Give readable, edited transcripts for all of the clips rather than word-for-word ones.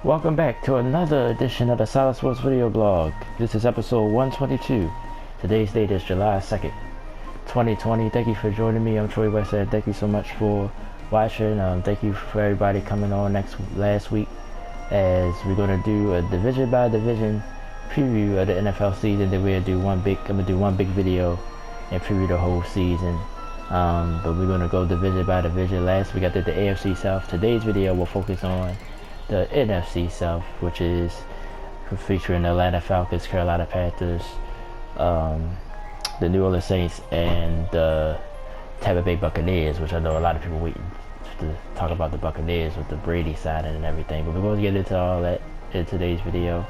Welcome back to another edition of the Solid Sports Video Blog. This is episode 122. Today's date is July 2nd, 2020. Thank you for joining me. I'm Troy Westhead. Thank you so much for watching. Thank you for everybody coming on last week as we're going to do a division by division preview of the NFL season. Then I'm gonna do one big video and preview the whole season. But we're going to go division by division. Last week I did the AFC South. Today's video will focus on the NFC South, which is featuring the Atlanta Falcons, Carolina Panthers, the New Orleans Saints, and the Tampa Bay Buccaneers, which I know a lot of people waiting to talk about the Buccaneers with the Brady signing and everything. But we're going to get into all that in today's video.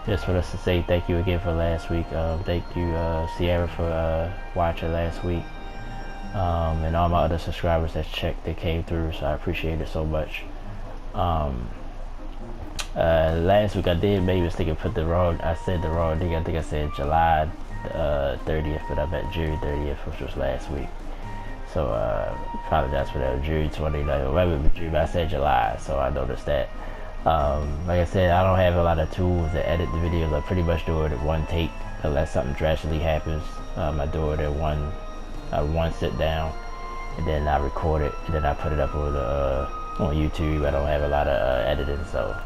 Just for us to say thank you again for last week. Thank you, Sierra, for watching last week. And all my other subscribers that came through, so I appreciate it so much. Last week I did maybe was thinking I said the wrong thing. I think I said July 30th, but I meant June 30th, which was last week. So apologize for that. June 29th, maybe June, but I said July, so I noticed that. Like I said, I don't have a lot of tools to edit the videos. I pretty much do it at one take unless something drastically happens. I do it at one sit down, and then I record it, and then I put it up on YouTube. I don't have a lot of editing, so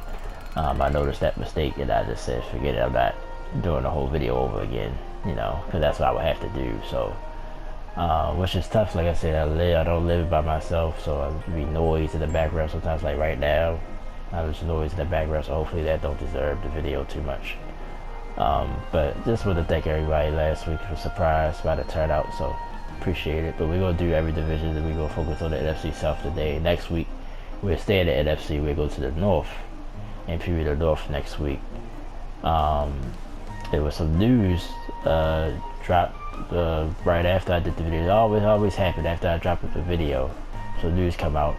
I noticed that mistake, and I just said forget it. I'm not doing the whole video over again, because that's what I would have to do. So which is tough. Like I said, I don't live by myself, so I'll be noise in the background sometimes. Like right now there's noise in the background, so hopefully that don't disturb the video too much. But just want to thank everybody last week. Was surprised by the turnout, so appreciate it. But we're gonna do every division, and we're gonna focus on the NFC South today. Next week we'll stay in the NFC. We'll go to the North and preview the North next week. There was some news dropped right after I did the video. It always happen after I drop the video. So news come out.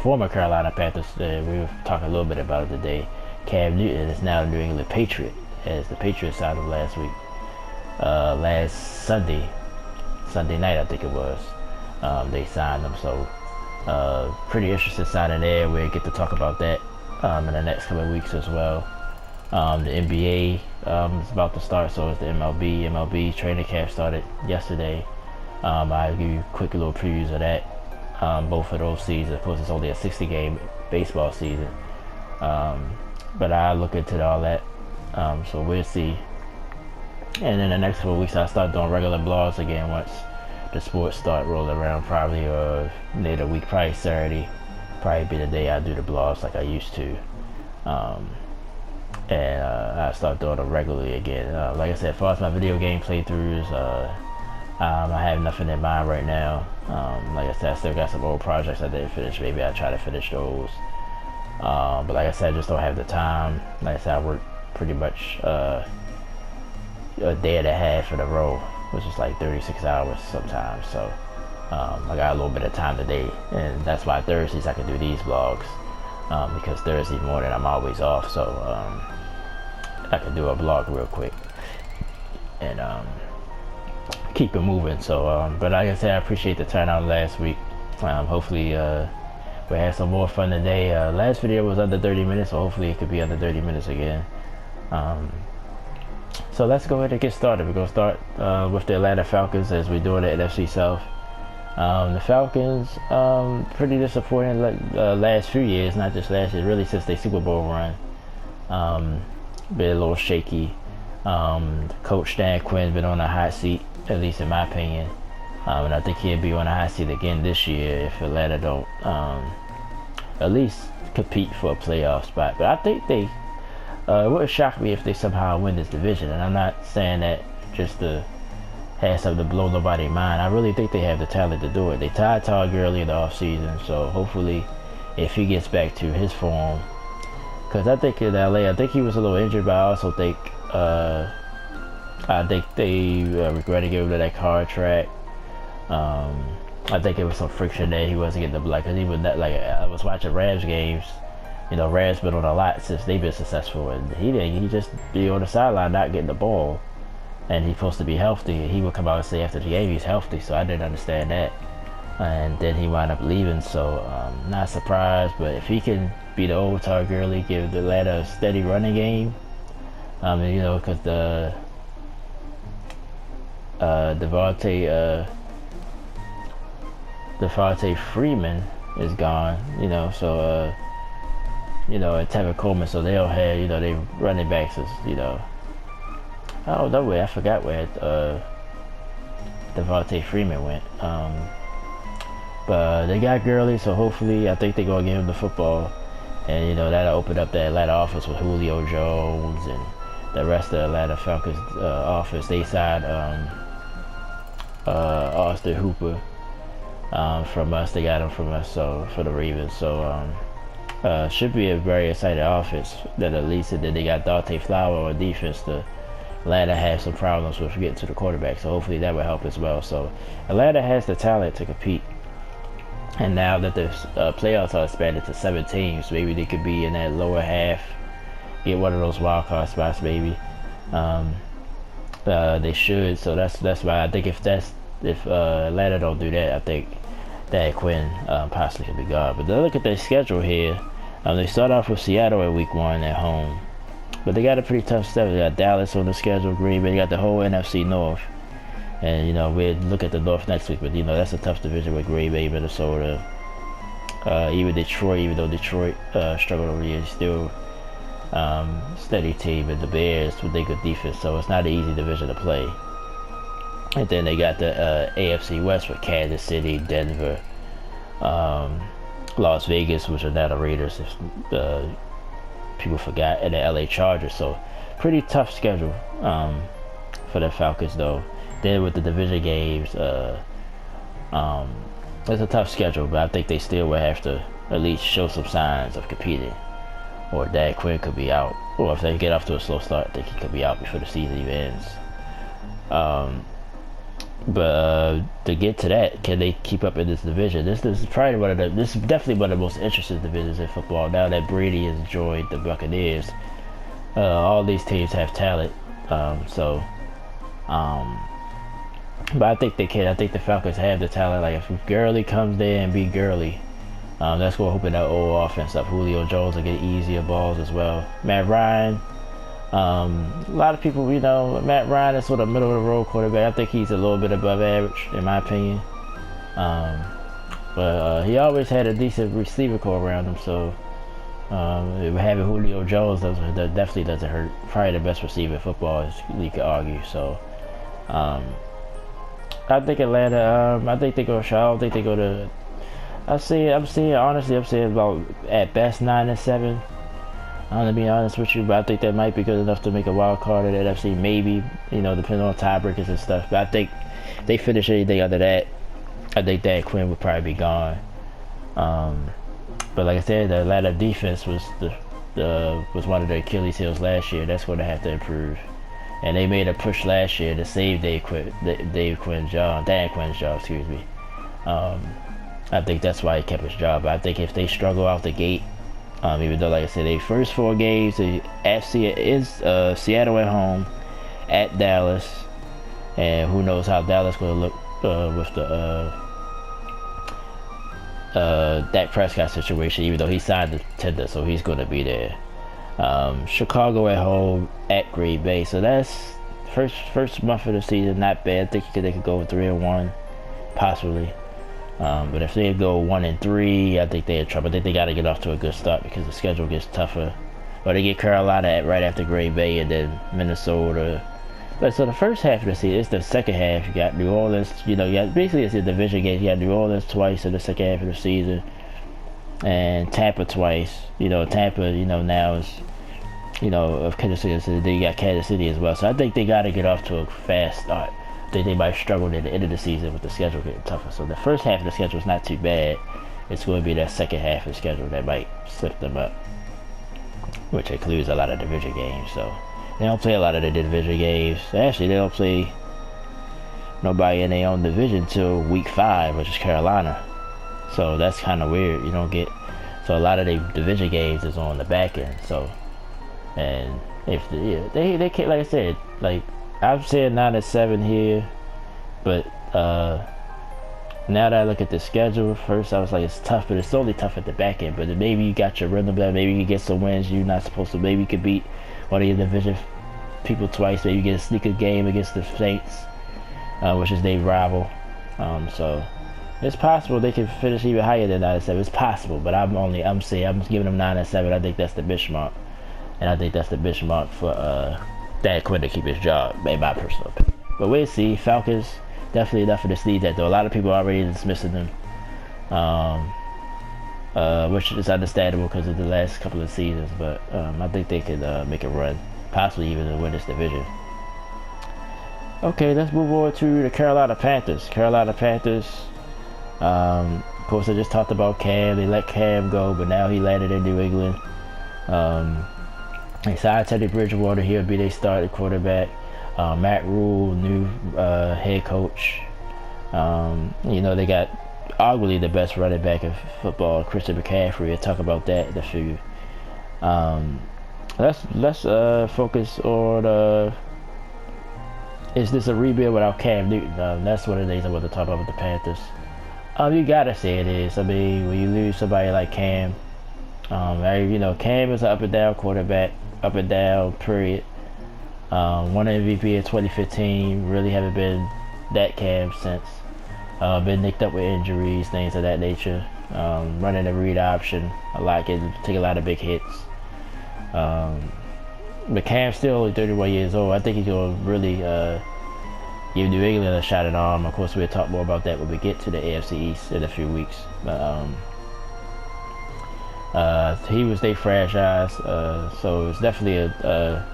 Former Carolina Panthers, we were talking a little bit about it today. Cam Newton is now a New England Patriot, as the Patriots signed him last week. Last Sunday night I think it was. They signed him, so pretty interesting signing there. We'll get to talk about that in the next couple of weeks as well. The NBA is about to start, so is the MLB training camp started yesterday. I'll give you quick little previews of that. Both of those seasons. Of course, it's only a 60-game baseball season, but I'll look into all that. So we'll see. And in the next couple of weeks, I'll start doing regular blogs again once the sports start rolling around, probably near the week, probably Saturday. Probably be the day I do the blogs like I used to. And I start doing them regularly again. Like I said, as far as my video game playthroughs, I have nothing in mind right now. Like I said, I still got some old projects I didn't finish. Maybe I'll try to finish those. But like I said, I just don't have the time. Like I said, I work pretty much a day and a half in a row, which is like 36 hours sometimes. So I got a little bit of time today, and that's why Thursdays I can do these vlogs, because Thursday morning I'm always off, so I can do a vlog real quick and keep it moving. So but like I said, I appreciate the turnout last week. Hopefully we'll have some more fun today. Last video was under 30 minutes, so hopefully it could be under 30 minutes again. So let's go ahead and get started. We're going to start with the Atlanta Falcons, as we're doing the NFC South. The Falcons, pretty disappointing last few years, not just last year, really since their Super Bowl run. Been a little shaky. Coach Dan Quinn's been on a hot seat, at least in my opinion. And I think he'll be on a hot seat again this year if Atlanta don't at least compete for a playoff spot. But I think it wouldn't shock me if they somehow win this division. And I'm not saying that just to have something to blow nobody's mind. I really think they have the talent to do it. They tied Todd Gurley in the offseason, so hopefully if he gets back to his form, because I think in LA, I think he was a little injured, but I also think they regretted giving him that contract. I think it was some friction there. He wasn't getting the block, because he was not, like, I was watching Rams games. Rams been on a lot since they've been successful, and he just be on the sideline not getting the ball, and he's supposed to be healthy. He would come out and say after the game he's healthy, so I didn't understand that. and then he wound up leaving. So not surprised, but if he can be the old Todd Gurley, give the Atlanta a steady running game, you know, because the Devontae Freeman is gone, you know, so you know, and Tevin Coleman, so they'll have, you know, they running backs is, you know, oh no way, I forgot where Devontae Freeman went. But they got Gurley, so hopefully I think they're gonna give him the football, and you know, that'll open up the Atlanta offense with Julio Jones and the rest of the Atlanta Falcons offense. They signed Austin Hooper from us. They got him from us, so for the Ravens. So should be a very exciting offense. That at least, and then they got Dante Flower on defense. The Atlanta has some problems with getting to the quarterback, so hopefully that will help as well. So Atlanta has the talent to compete. And now that the playoffs are expanded to 7 teams, maybe they could be in that lower half, get one of those wild card spots, maybe. They should. So that's why I think if Atlanta don't do that, I think that Quinn possibly could be gone. But then look at their schedule here. They start off with Seattle at week 1 at home, but they got a pretty tough step. They got Dallas on the schedule, Green Bay. They got the whole NFC North. And, you know, we'll look at the North next week, but, you know, that's a tough division with Green Bay, Minnesota, even Detroit, even though Detroit struggled over the years, still steady team, and the Bears with their good defense, so it's not an easy division to play. And then they got the AFC West with Kansas City, Denver, Las Vegas, which are now the Raiders, if people forgot, and the LA Chargers, so pretty tough schedule for the Falcons, though. Then with the division games, it's a tough schedule, but I think they still will have to at least show some signs of competing, or Dan Quinn could be out, or if they get off to a slow start, I think he could be out before the season even ends. But to get to that, can they keep up in this division? This is probably this is definitely one of the most interesting divisions in football. Now that Brady has joined the Buccaneers, all these teams have talent, but I think they can. I think the Falcons have the talent. Like if Gurley comes there and be Gurley, that's going to open that old offense up. Julio Jones will get easier balls as well. Matt Ryan, a lot of people, you know, Matt Ryan is sort of middle of the road quarterback. I think he's a little bit above average in my opinion. But he always had a decent receiver core around him, so having Julio Jones that definitely doesn't hurt. Probably the best receiver in football, as you could argue. So I think Atlanta, I think they go to I don't think they go to, I'm seeing about at best 9-7. I'm gonna be honest with you, but I think that might be good enough to make a wild card at the NFC, maybe, you know, depending on tiebreakers and stuff. But I think they finish anything under that, I think Dan Quinn would probably be gone. But like I said, the Atlanta defense was one of the Achilles heels last year. That's going to have to improve. And they made a push last year to save Dan Quinn's job, excuse me. I think that's why he kept his job. But I think if they struggle out the gate, even though, like I said, they first 4 games is Seattle at home, at Dallas, and who knows how Dallas going to look with the Dak Prescott situation. Even though he signed the tender, so he's going to be there. Chicago at home, at Green Bay. So that's first month of the season, not bad. I think they could go 3-1, possibly. But if they go 1-3, I think they're in trouble. I think they got to get off to a good start because the schedule gets tougher. Or they get Carolina right after Green Bay, and then Minnesota. But so the first half of the season, it's the second half. You got New Orleans. You know, basically it's a division game. You got New Orleans twice in the second half of the season, and Tampa twice. You know, Tampa, you know, now is, you know, of Kansas City. Then you got Kansas City as well. So I think they got to get off to a fast start. I think they might struggle at the end of the season with the schedule getting tougher. So the first half of the schedule is not too bad. It's going to be that second half of the schedule that might slip them up, which includes a lot of division games. So they don't play a lot of the division games. Actually, they don't play nobody in their own division till week 5, which is Carolina. So that's kind of weird. You don't get, so a lot of the division games is on the back end. So, and if they can't, like I said, like I'm saying 9-7 here, but Now that I look at the schedule, first I was like, it's tough, but it's only tough at the back end. But maybe you got your rhythm back. Maybe you can get some wins you're not supposed to. Maybe you could beat one of your division people twice. Maybe you get a sneaker game against the Saints, which is their rival. So it's possible they can finish even higher than 9-7. It's possible, but I'm giving them 9-7. I think that's the benchmark, and I think that's the benchmark for Dan Quinn to keep his job, in my personal opinion. But we'll see. Falcons. Definitely enough for the sneeze that though. A lot of people are already dismissing them, which is understandable because of the last couple of seasons. But I think they could make a run, possibly even to win this division. Okay, let's move on to the Carolina Panthers. Carolina Panthers. Of course, I just talked about Cam. They let Cam go, but now he landed in New England. They signed Teddy Bridgewater. He'll be their starting quarterback. Matt Rule, new head coach. You know, they got arguably the best running back in football, Christian McCaffrey. We'll talk about that in a few. Let's focus on is this a rebuild without Cam Newton? That's one of the things I want to talk about with the Panthers. You gotta say it is. I mean, when you lose somebody like Cam, you know, Cam is an up and down quarterback, up and down, period. Won MVP in 2015. Really haven't been that Cam since. Been nicked up with injuries, things of that nature. Running a read option a lot, take a lot of big hits. But Cam's still only 31 years old. I think he's gonna really give New England a shot at arm. Of course, we'll talk more about that when we get to the AFC East in a few weeks. But he was their franchise, so it's definitely a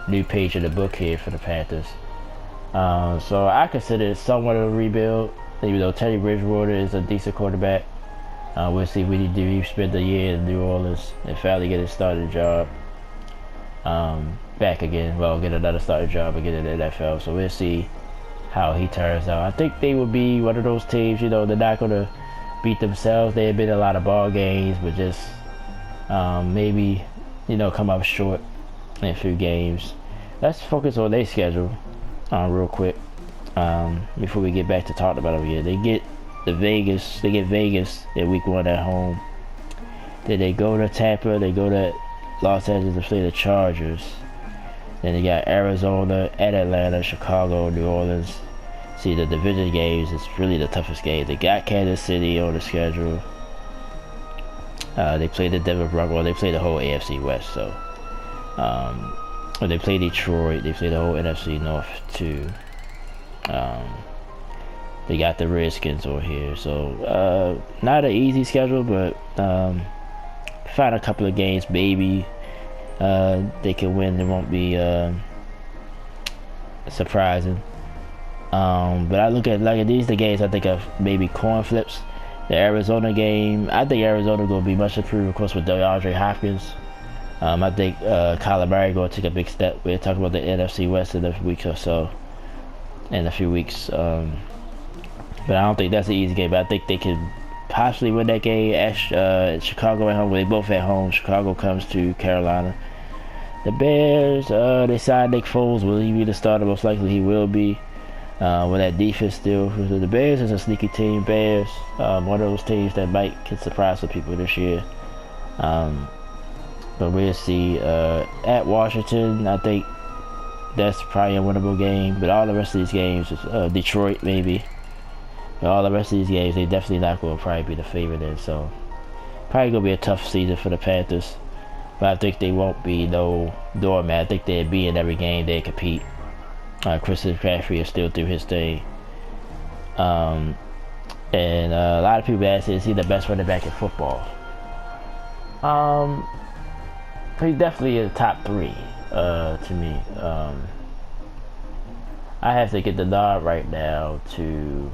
new page in the book here for the Panthers. So I consider it somewhat of a rebuild, even though Teddy Bridgewater is a decent quarterback. We'll see what he do. He spent a year in New Orleans and finally get his starting job back again. Well, get another starting job again in the NFL. So we'll see how he turns out. I think they will be one of those teams, you know, they're not going to beat themselves. They have been in a lot of ball games, but just maybe, you know, come up short in a few games. Let's focus on their schedule real quick before we get back to talking about them here. They get Vegas in week 1 at home. Then they go to Tampa, they go to Los Angeles to play the Chargers. Then they got Arizona at Atlanta, Chicago, New Orleans. See, the division games is really the toughest game. They got Kansas City on the schedule. They play the Denver Broncos. They play the whole AFC West, so they play Detroit. They play the whole NFC North too. They got the Redskins over here, so not an easy schedule, but find a couple of games maybe they can win. It won't be surprising. But I look at these the games I think of maybe coin flips. The Arizona game, I think Arizona going to be much improved, of course, with DeAndre Hopkins. I think Kyler Murray going to take a big step. We'll talk about the NFC West in a week or so, in a few weeks. But I don't think that's an easy game. But I think they can possibly win that game at Chicago at home. They both at home. Chicago comes to Carolina. The Bears, they signed Nick Foles. Will he be the starter? Most likely he will be. With that defense still. The Bears is a sneaky team. Bears, one of those teams that can surprise some people this year. But we'll see. At Washington, I think that's probably a winnable game. But all the rest of these games, Detroit maybe. But all the rest of these games, they definitely not going to probably be the favorite in. So probably going to be a tough season for the Panthers. But I think they won't be no doormat. I think they'll be in every game. They compete. Christian McCaffrey is still through his thing. And a lot of people ask, is he the best running back in football? He's definitely in the top 3 to me. I have to get the nod right now to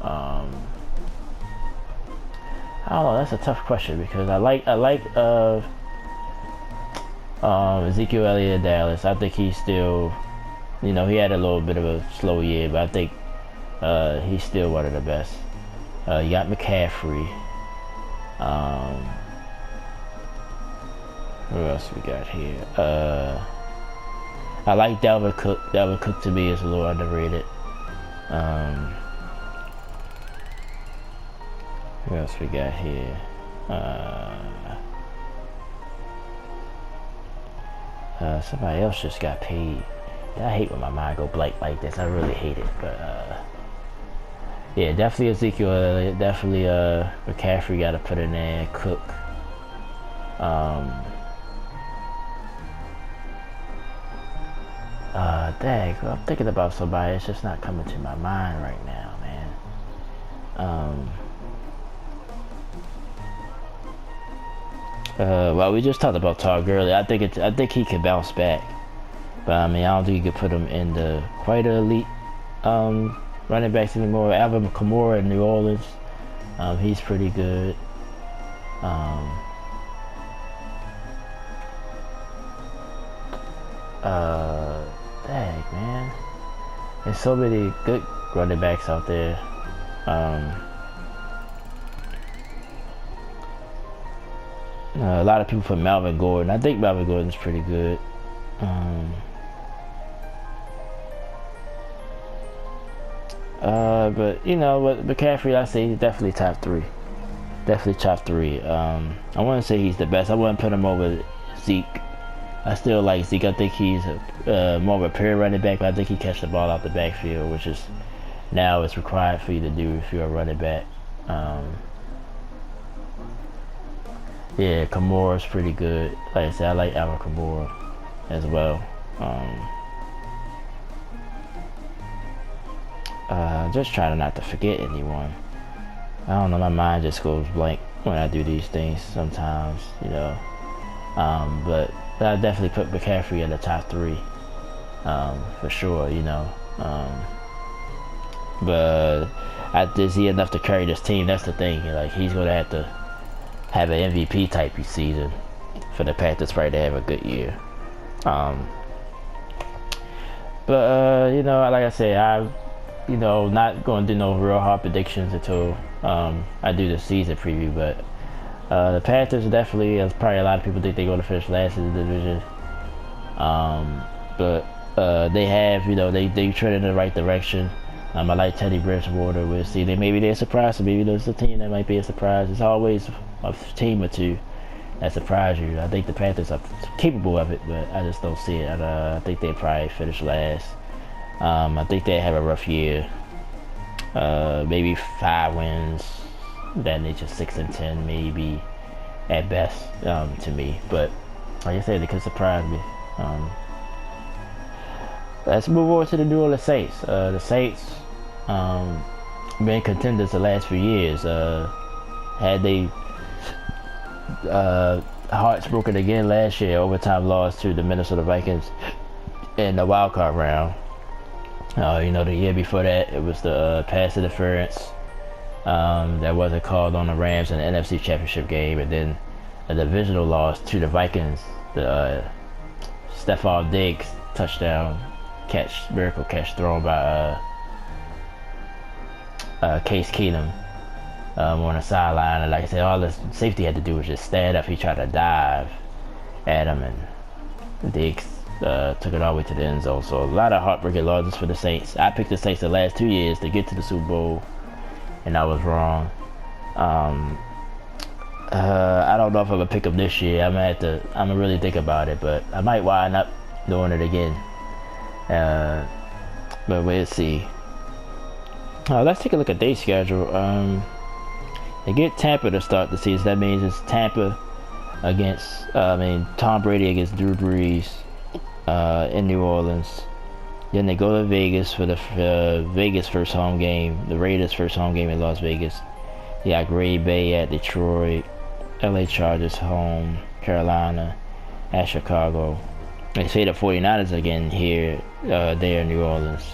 I don't know, that's a tough question because I like Ezekiel Elliott in Dallas. I think he's still, you know, he had a little bit of a slow year, but I think he's still one of the best. You got McCaffrey. Who else we got here? I like Dalvin Cook. Dalvin Cook to me is a little underrated. Who else we got here? Somebody else just got paid. I hate when my mind go blank like this. I really hate it. But yeah, definitely Ezekiel. Definitely McCaffrey got to put in there. Cook. Dang, I'm thinking about somebody. It's just not coming to my mind right now, man. Well, we just talked about Todd Gurley. I think he can bounce back, but I mean, I don't think you could put him in the quite elite running backs anymore. Alvin Kamara in New Orleans, he's pretty good. Dang, man, there's so many good running backs out there. A lot of people put Melvin Gordon. I think Melvin Gordon's pretty good. But you know, with McCaffrey, I say he's definitely top three. Definitely top three. I wouldn't say he's the best. I wouldn't put him over Zeke. I still like Zeke. I think he's more of a pure running back, but I think he catches the ball out the backfield, which is now it's required for you to do if you're a running back. Yeah, Kamara's pretty good. Like I said, I like Alvin Kamara as well. Just trying not to forget anyone. I don't know, my mind just goes blank when I do these things sometimes, you know. But I definitely put McCaffrey in the top three, for sure, you know. But is he enough to carry this team? That's the thing. Like, he's gonna have to have an MVP type season for the Panthers probably to have a good year. But you know, like I said, you know, not going to do no real hard predictions until I do the season preview. But the Panthers definitely, as probably a lot of people think they're going to finish last in the division. But they have, you know, they tread in the right direction. I like Teddy Bridgewater. We'll see. Maybe they're surprised. Maybe there's a team that might be a surprise. It's always a team or two that surprise you. I think the Panthers are capable of it, but I just don't see it. I think they probably finish last. I think they have a rough year. Maybe 5 wins. Then they just 6-10, maybe at best, to me. But like I said, they could surprise me. Let's move on to the New Orleans Saints. The Saints been contenders the last few years. Had they hearts broken again last year, overtime loss to the Minnesota Vikings in the wild card round. You know, the year before that, it was the pass interference that wasn't called on the Rams in the NFC Championship game, and then a divisional loss to the Vikings, the Stephon Diggs touchdown catch, miracle catch thrown by Case Keenum on the sideline. And like I said, all the safety had to do was just stand up. He tried to dive at him, and Diggs took it all the way to the end zone. So a lot of heartbreaking losses for the Saints. I picked the Saints the last 2 years to get to the Super Bowl, and I was wrong. I don't know if I'm gonna pick them this year. I'm gonna really think about it, but I might wind up doing it again. But we'll see. Let's take a look at their schedule. They get Tampa to start the season. That means it's Tampa against, Tom Brady against Drew Brees in New Orleans. Then they go to Vegas for the Vegas first home game, the Raiders first home game in Las Vegas. You got Green Bay at Detroit, LA Chargers home, Carolina at Chicago. They say the 49ers again here, there in New Orleans.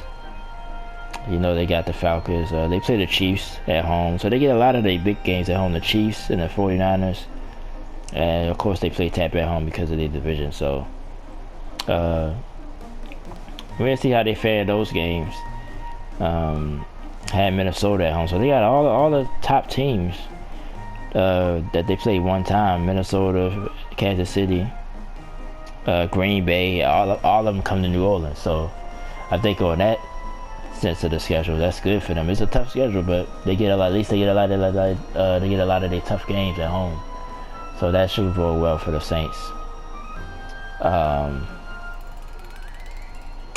You know, they got the Falcons. They play the Chiefs at home. So they get a lot of their big games at home, the Chiefs and the 49ers. And, of course, they play Tampa at home because of their division. So, we're going to see how they fare those games. Had Minnesota at home. So they got all the top teams that they played one time. Minnesota, Kansas City, Green Bay, all of them come to New Orleans. So I think on that sense of the schedule. That's good for them. It's a tough schedule, but they get a lot. At least they get a lot of they get a lot of their tough games at home. So that should bode well for the Saints.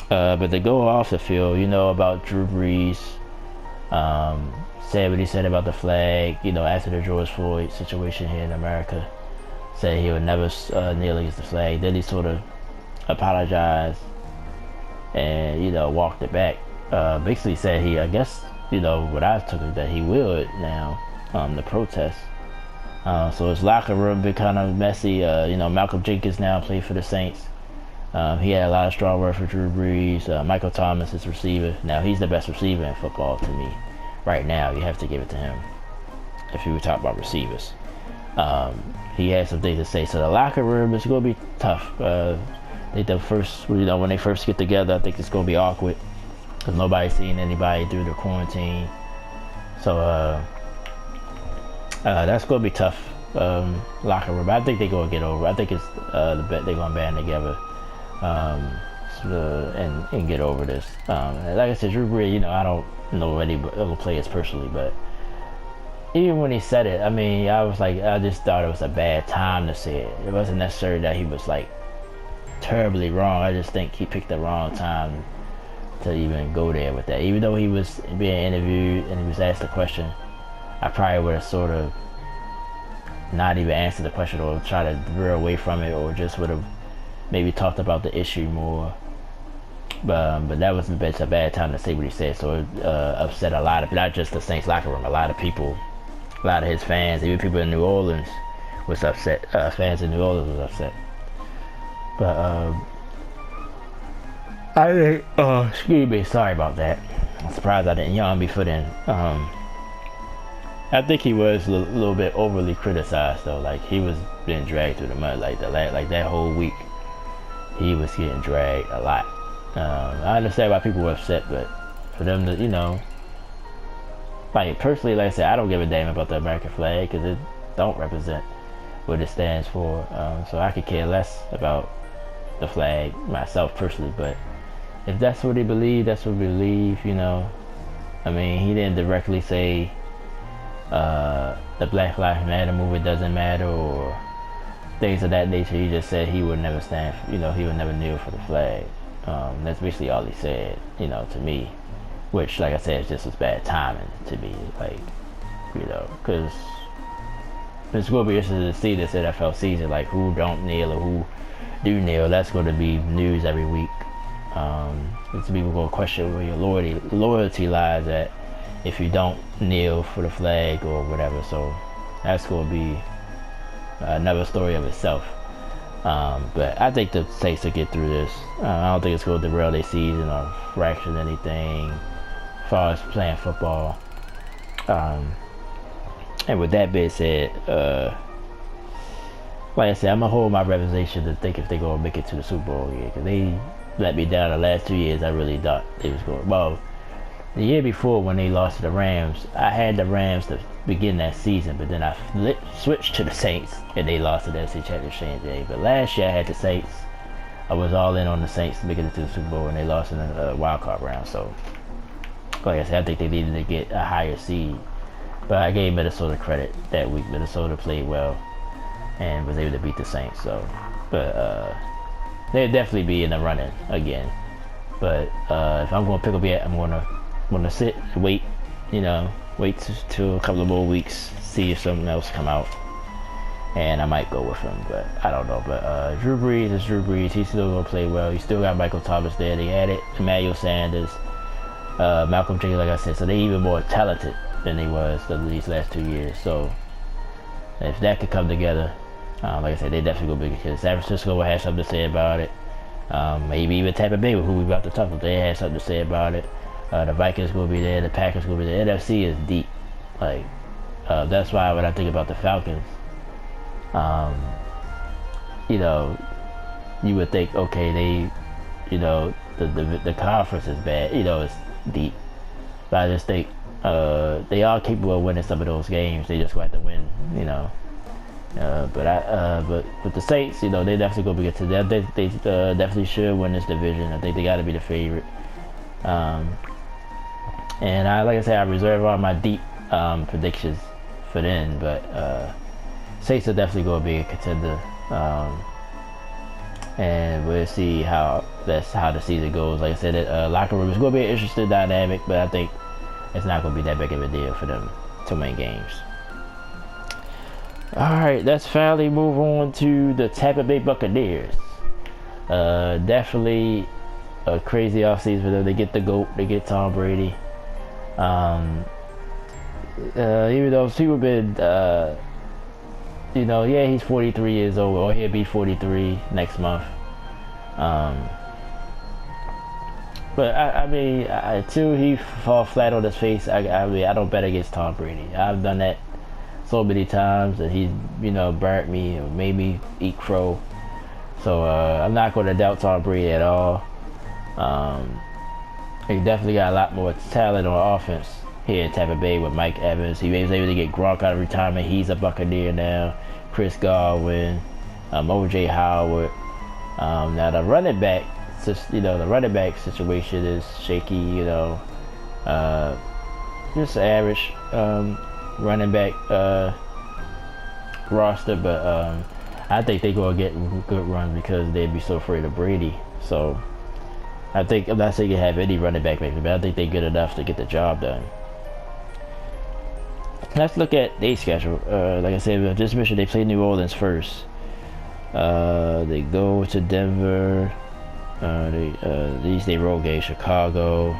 But to go off the field, you know about Drew Brees. Said what he said about the flag. You know, after the George Floyd situation here in America, said he would never kneel against the flag. Then he sort of apologized and, you know, walked it back. Basically said he, I guess, you know, what I took is that he will now, the protest. So his locker room been kind of messy. You know, Malcolm Jenkins now played for the Saints. He had a lot of strong words for Drew Brees. Michael Thomas, his receiver. Now, he's the best receiver in football to me. Right now, you have to give it to him. If you were talking about receivers. He had some things to say. So the locker room is going to be tough. They the first, you know, when they first get together, I think it's going to be awkward. Because nobody's seeing anybody through the quarantine. So, that's going to be tough. Locker room. I think they're going to get over. I think it's the bet they're going to band together and get over this. Like I said, Drew Brees, you know, I don't know any other players personally, but even when he said it, I mean, I was like, I just thought it was a bad time to say it. It wasn't necessarily that he was like terribly wrong. I just think he picked the wrong time to even go there with that. Even though he was being interviewed and he was asked a question, I probably would have sort of not even answered the question or try to veer away from it, or just would have maybe talked about the issue more. But that was a bad time to say what he said. So it upset a lot of, not just the Saints locker room, a lot of people, a lot of his fans, even people in New Orleans was upset. Fans in New Orleans was upset. But I think, excuse me, sorry about that. I'm surprised I didn't yawn before then. I think he was a little bit overly criticized though. Like, he was being dragged through the mud like that whole week. He was getting dragged a lot. I understand why people were upset, but for them to, you know, like personally, like I said, I don't give a damn about the American flag because it don't represent what it stands for. So I could care less about the flag myself personally. But if that's what he believed, that's what we believe. You know, I mean, he didn't directly say the Black Lives Matter movement doesn't matter or things of that nature. He just said he would never stand, you know, he would never kneel for the flag. That's basically all he said, you know, to me, which, like I said, is just as bad timing to me, like, you know, because it's going to be interesting to see this NFL season, like, who don't kneel or who do kneel. That's going to be news every week. People going to question where your loyalty lies at if you don't kneel for the flag or whatever. So that's going to be another story of itself. But I think the Saints will get through this. I don't think it's going to derail their season or fraction anything as far as playing football. And with that being said, like I said, I'm going to hold my reservation to think if they're going to make it to the Super Bowl again. Because they let me down the last 2 years. I really thought they was going. Well, the year before when they lost to the Rams, I had the Rams to begin that season, but then I switched to the Saints and they lost to the NFC Championship game. But last year I had the Saints. I was all in on the Saints to make it to the Super Bowl, and they lost in the wild card round. So, like I said, I think they needed to get a higher seed. But I gave Minnesota credit that week. Minnesota played well and was able to beat the Saints. So, but they'll definitely be in the running again. But if I'm going to pick up yet, I'm going to sit, wait, you know, wait till a couple of more weeks, see if something else come out, and I might go with him, but I don't know. But Drew Brees is Drew Brees. He's still gonna play well. You still got Michael Thomas there. They added Emmanuel Sanders, Malcolm Jenkins, like I said, so they even more talented than they was these last 2 years. So if that could come together, like I said, they definitely gonna be good. San Francisco will have something to say about it. Maybe even Tampa Bay, who we about to talk about, they had something to say about it. The Vikings will be there. The Packers will be there. NFC is deep. Like, that's why when I think about the Falcons, you know, you would think, okay, they, you know, the conference is bad. You know, it's deep. But I just think they are capable of winning some of those games. They just going to have to win, you know. But with the Saints, you know, they definitely gonna be good to them. They definitely should win this division. I think they got to be the favorite. And like I said, I reserve all my deep predictions for then. But Saints are definitely going to be a contender. And we'll see how the season goes. Like I said, locker room is going to be an interesting dynamic, but I think it's not going to be that big of a deal for them to win games. Alright, let's finally move on to the Tampa Bay Buccaneers. Definitely a crazy offseason for them. They get the GOAT, they get Tom Brady. Even though people been, yeah, he's 43 years old, or he'll be 43 next month. But I mean, until he fall flat on his face, I mean, I don't bet against Tom Brady. I've done that so many times that he's, burnt me or made me eat crow. So I'm not going to doubt Tom Brady at all. He definitely got a lot more talent on offense here in Tampa Bay with Mike Evans. He was able to get Gronk out of retirement. He's a Buccaneer now. Chris Godwin, O.J. Howard. Now the running back, the running back situation is shaky. Just average running back roster, but I think they're gonna get good runs because they'd be so afraid of Brady. So I'm not saying you have any running back maybe, but I think they're good enough to get the job done. Let's look at their schedule. Like I said, just mentioned they play New Orleans first. They go to Denver. They road game Chicago,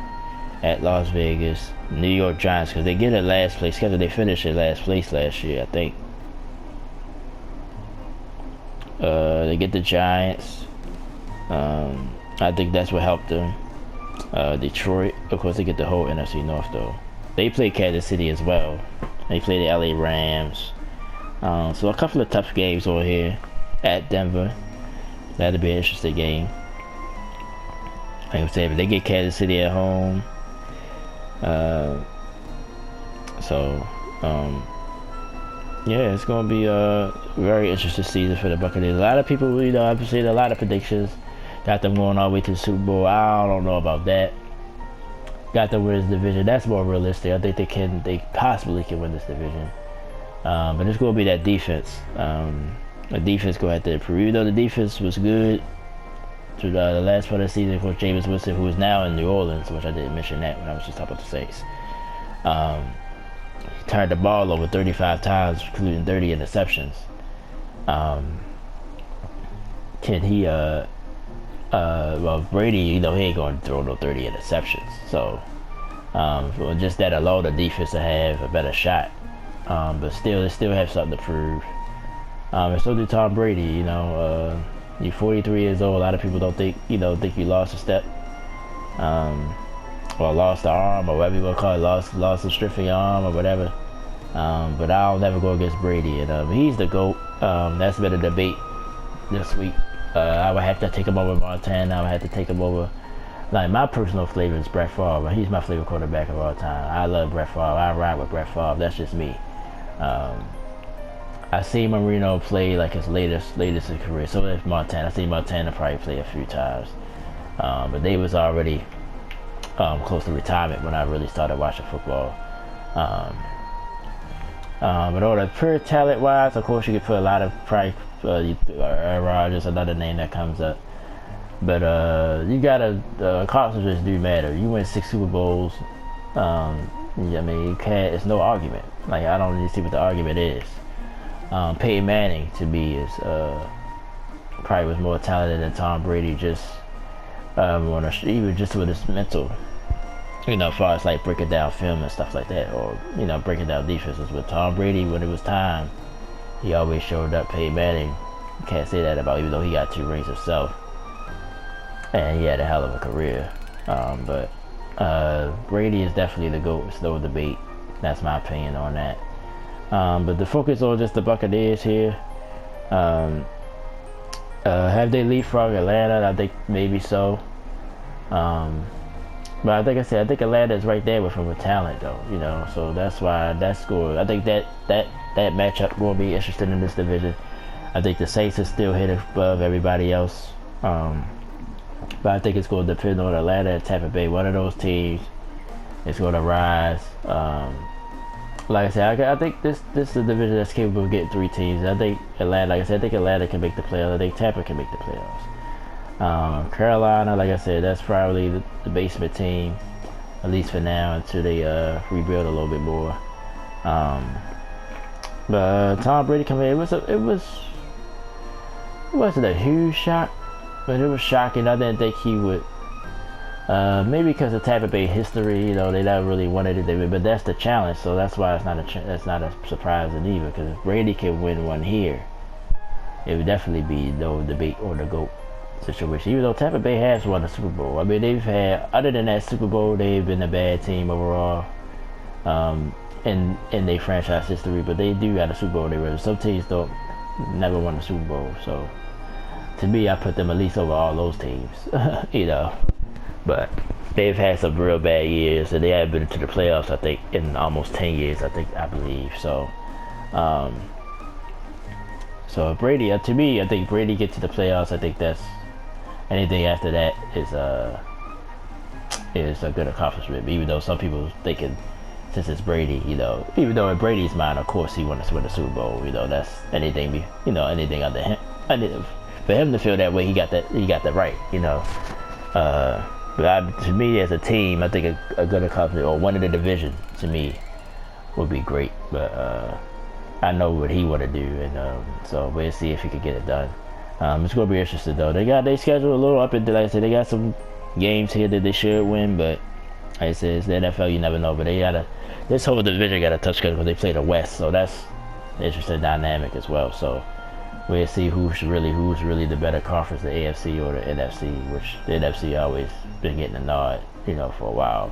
at Las Vegas, New York Giants, because they get a last place schedule. They finished at last place last year, I think. They get the Giants. I think that's what helped them. Detroit, of course, they get the whole NFC North though. They play Kansas City as well. They play the LA Rams. So a couple of tough games over here at Denver. That'll be an interesting game. Like I said, they get Kansas City at home. Yeah, it's gonna be a very interesting season for the Buccaneers. A lot of people, I've seen a lot of predictions. Got them going all the way to the Super Bowl. I don't know about that. Got them win this division. That's more realistic. I think they possibly can win this division. But it's gonna be that defense. The defense gonna have to improve. Even though the defense was good through the last part of the season for Jameis Winston, who is now in New Orleans, which I didn't mention that when I was just talking about the Saints. He turned the ball over 35 times, including 30 interceptions. Can he? Well, Brady, he ain't going to throw no 30 interceptions. So, just that alone, the defense will have a better shot. But still, they still have something to prove. And so do Tom Brady. You're 43 years old. A lot of people don't think you lost a step, or lost the arm, or whatever you want to call it, lost the strength of your arm, or whatever. But I'll never go against Brady, and he's the GOAT. That's been a debate this week. I would have to take him over Montana. I would have to take him over. Like, my personal flavor is Brett Favre. He's my favorite quarterback of all time. I love Brett Favre. I ride with Brett Favre. That's just me. I see Marino play like his latest in his career. So did Montana. I see Montana probably play a few times. But they was already close to retirement when I really started watching football. But all the pure talent wise, of course, you could put a lot of probably Aaron Rodgers, another name that comes up. But you gotta accomplishments do matter. You win 6 Super Bowls. I mean, you can't. It's no argument. Like, I don't really see what the argument is. Peyton Manning to me is probably was more talented than Tom Brady. Just even just with his mental. As far as like breaking down film and stuff like that, or breaking down defenses. With Tom Brady, when it was time, he always showed up. Peyton Manning, you can't say that about, even though he got 2 rings himself, and he had a hell of a career. But Brady is definitely the GOAT. It's no debate. That's my opinion on that. But the focus on just the Buccaneers here. Have they leapfrogged Atlanta? I think maybe so. But I think I think Atlanta is right there with him with talent, though. So that's why that's good. I think that matchup will be interesting in this division. I think the Saints are still hit above everybody else. But I think it's going to depend on Atlanta and Tampa Bay. One of those teams is going to rise. Like I said, I think this is a division that's capable of getting 3 teams. I think Atlanta, like I said, I think Atlanta can make the playoffs. I think Tampa can make the playoffs. Carolina, like I said, that's probably the basement team, at least for now, until they rebuild a little bit more. But Tom Brady coming in, it wasn't a huge shock, but it was shocking. I didn't think he would. Maybe because of Tampa Bay history, you know, they never really wanted it, but that's the challenge. So that's why it's not a surprise either. Because if Brady can win one here, it would definitely be no debate on the GOAT situation. Even though Tampa Bay has won the Super Bowl, I mean, they've had, other than that Super Bowl, they've been a bad team overall in their franchise history. But they do got a Super Bowl. Some teams don't never won the Super Bowl. So to me, I put them at least over all those teams. You know. But they've had some real bad years, and they haven't been to the playoffs, I think, in almost 10 years, I believe. So, so Brady, to me, I think Brady gets to the playoffs. I think that's, anything after that is a good accomplishment. Even though some people thinking, since it's Brady, you know, even though in Brady's mind, of course, he wants to win the Super Bowl. You know, that's anything under him. For him to feel that way, he got that right. You know. But to me, as a team, I think a good accomplishment, or one of the division, to me, would be great. But I know what he want to do, and so we'll see if he can get it done. It's going to be interesting, though. They schedule a little up, and like I said, they got some games here that they should win, but like I said, it's the NFL, you never know. But this whole division got a tough schedule because they play the West, so that's an interesting dynamic as well. So we'll see who's really the better conference, the AFC or the NFC, which the NFC always been getting a nod, you know, for a while.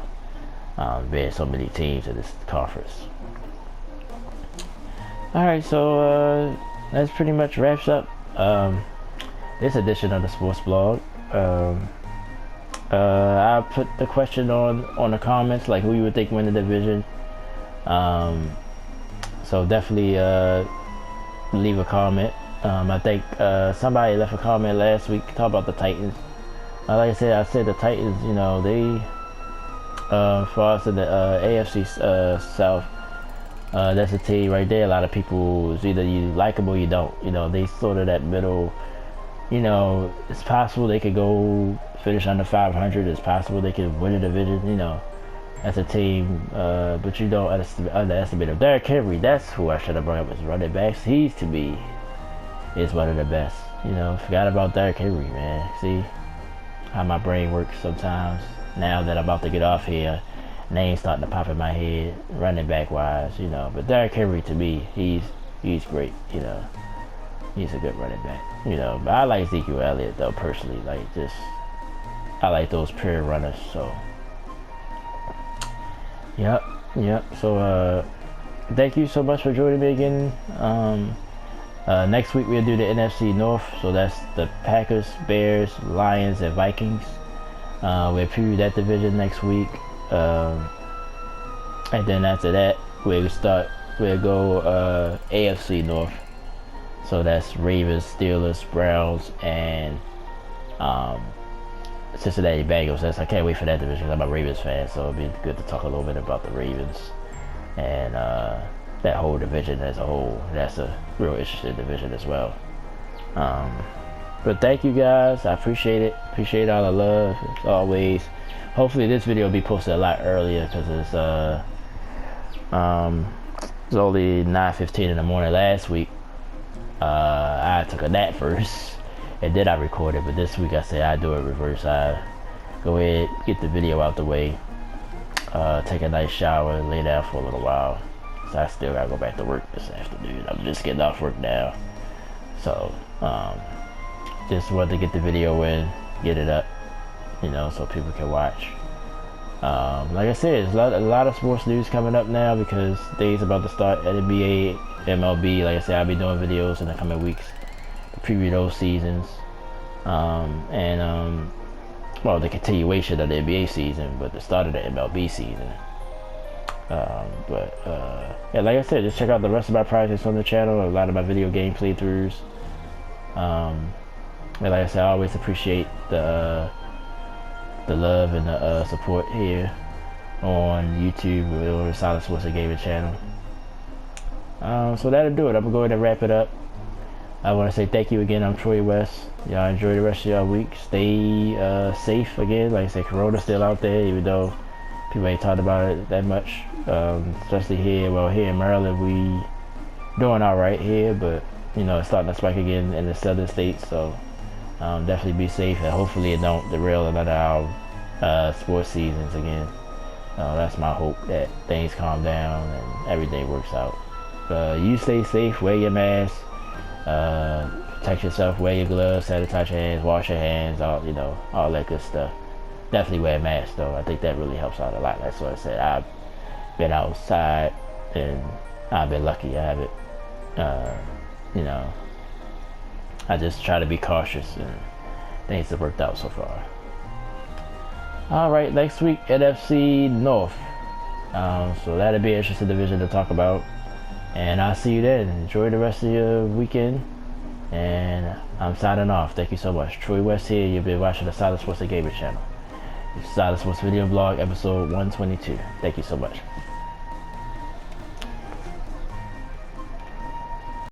Being so many teams in this conference. Alright, so that's pretty much wraps up this edition of the Sports Blog. I put the question on the comments, like who you would think win the division. So definitely leave a comment. I think somebody left a comment last week talking about the Titans. Like I said the Titans, you know, they for us in the AFC South, that's a team right there. A lot of people, it's either you like them or you don't. You know, they sort of that middle. You know, it's possible they could go finish under 500. It's possible they could win a division. You know, as a team, but you don't underestimate them. Derrick Henry, that's who I should have brought up as running backs. He's, to me, is one of the best. You know, forgot about Derrick Henry, man. See how my brain works sometimes. Now that I'm about to get off here, names starting to pop in my head, running back wise, you know. But Derrick Henry, to me, he's great. You know, he's a good running back. You know, but I like Ezekiel Elliott though personally. Like, just I like those pure runners. So, yep. So, thank you so much for joining me again. Next week we'll do the NFC North, so that's the Packers, Bears, Lions, and Vikings. We'll preview that division next week, and then after that we'll go AFC North. So that's Ravens, Steelers, Browns, and Cincinnati Bengals. I can't wait for that division. I'm a Ravens fan, so it'll be good to talk a little bit about the Ravens and that whole division as a whole. That's a real interesting division as well. But thank you guys. I appreciate it. Appreciate all the love as always. Hopefully this video will be posted a lot earlier because it's only 9:15 in the morning last week. I took a nap first and then I recorded, but this week I said I do it reverse. I go ahead, get the video out the way, take a nice shower, lay down for a little while. So I still gotta go back to work this afternoon. I'm just getting off work now. So just wanted to get the video in, get it up, you know, so people can watch. Like I said, there's a lot of sports news coming up now because days about to start at NBA, MLB. Like I said, I'll be doing videos in the coming weeks to preview those seasons. Well, the continuation of the NBA season, but the start of the MLB season. Yeah, like I said, just check out the rest of my projects on the channel. A lot of my video game playthroughs. And like I said, I always appreciate the love and the support here. on YouTube or the Solid Sports and Gaming channel. So that'll do it. I'm gonna go ahead and wrap it up. I want to say thank you again. I'm Troy West. Y'all enjoy the rest of y'all week. Stay safe again. Like I said, Corona's still out there, even though people ain't talked about it that much. Especially here. Well, here in Maryland, we doing all right here, but you know, it's starting to spike again in the southern states. So definitely be safe, and hopefully it don't derail another our sports seasons again. That's my hope, that things calm down and everything works out. You stay safe. Wear your mask. Protect yourself, wear your gloves, sanitize your hands, wash your hands, all that good stuff. Definitely wear a mask though. I think that really helps out a lot. That's what I said. I've been outside and I've been lucky. I haven't, I just try to be cautious, and things have worked out so far. Alright, next week, NFC North. So that'll be an interesting division to talk about. And I'll see you then. Enjoy the rest of your weekend. And I'm signing off. Thank you so much. Troy West here. You've been watching the Solid Sports and Gaming channel. Solid Sports Video Blog, episode 122. Thank you so much.